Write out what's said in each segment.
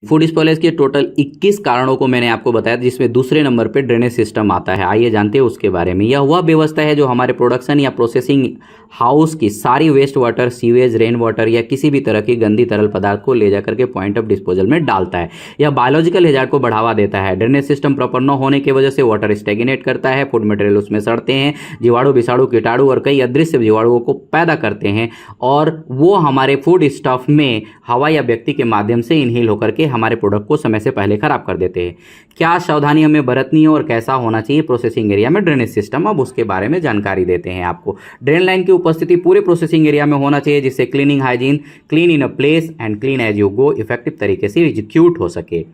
Food spoilage के total 21 कारणों को मैंने आपको बताया, जिसमें दूसरे नंबर पे ड्रेनेज सिस्टम आता है। आइए जानते हैं उसके बारे में। यह वह व्यवस्था है जो हमारे प्रोडक्शन या प्रोसेसिंग हाउस की सारी waste water, sewage, rain water या किसी भी तरह की गंदी तरल पदार्थ को ले जाकर के पॉइंट ऑफ डिस्पोजल में डालता है। यह बायोलॉजिकल हैजार्ड को बढ़ावा देता है। ड्रेनेज सिस्टम प्रॉपर न होने की वजह से वाटर स्टेगनेट करता है, फूड मटेरियल उसमें सड़ते हैं, जीवाणु, विषाणु, कीटाणु और कई अदृश्य जीवाणुओं को पैदा करते हैं और वो हमारे फूड स्टफ में हवा या व्यक्ति के माध्यम से इनहेल होकर के हमारे प्रोडक्ट को समय से पहले खराब कर देते हैं। क्या सावधानी हमें बरतनी है और कैसा होना चाहिए प्रोसेसिंग एरिया में ड्रेनेज सिस्टम, अब उसके बारे में जानकारी देते हैं आपको। ड्रेन लाइन की उपस्थिति पूरे प्रोसेसिंग एरिया में होना चाहिए, जिससे cleaning hygiene, clean in a place and clean as you go effective तरीके से एग्जीक्यूट हो सके।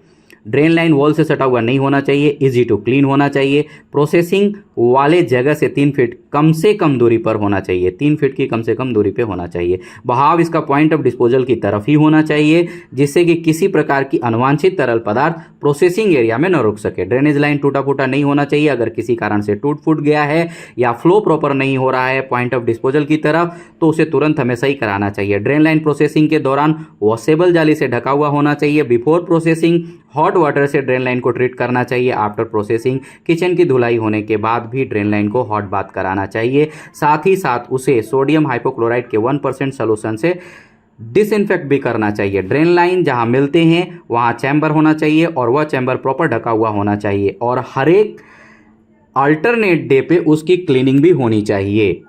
ड्रेन लाइन वॉल से सटा हुआ नहीं होना चाहिए, इजी टू क्लीन होना चाहिए। प्रोसेसिंग वाले जगह से 3 फीट कम से कम दूरी पर होना चाहिए, 3 फीट की कम से कम दूरी पे होना चाहिए। बहाव इसका पॉइंट ऑफ डिस्पोजल की तरफ ही होना चाहिए, जिससे कि किसी प्रकार की अनवांछित तरल पदार्थ प्रोसेसिंग एरिया में न रुक सके। ड्रेनेज लाइन टूटा फूटा नहीं होना चाहिए। अगर किसी कारण से टूट फूट गया है या फ्लो प्रॉपर नहीं हो रहा है पॉइंट ऑफ डिस्पोजल की तरफ, तो उसे तुरंत हमें सही कराना चाहिए। ड्रेन लाइन प्रोसेसिंग के दौरान वॉशेबल जाली से ढका हुआ होना चाहिए। बिफोर प्रोसेसिंग हॉट वाटर से ड्रेन लाइन को ट्रीट करना चाहिए। आफ्टर प्रोसेसिंग किचन की धुलाई होने के बाद भी ड्रेन लाइन को हॉट बाथ कराना चाहिए। साथ ही साथ उसे सोडियम हाइपोक्लोराइड के 1% सोल्यूशन से डिसइंफेक्ट भी करना चाहिए। ड्रेन लाइन जहां मिलते हैं वहां चैम्बर होना चाहिए और वह चैम्बर प्रॉपर ढका हुआ होना चाहिए और हर एक अल्टरनेट डे पे उसकी क्लीनिंग भी होनी चाहिए।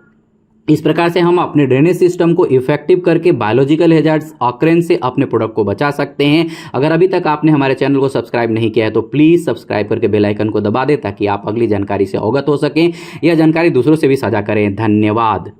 इस प्रकार से हम अपने ड्रेनेज सिस्टम को इफेक्टिव करके बायोलॉजिकल हैजार्ड्स ऑकरेंस से अपने प्रोडक्ट को बचा सकते हैं। अगर अभी तक आपने हमारे चैनल को सब्सक्राइब नहीं किया है तो प्लीज़ सब्सक्राइब करके बेल आइकन को दबा दें, ताकि आप अगली जानकारी से अवगत हो सकें। यह जानकारी दूसरों से भी साझा करें। धन्यवाद।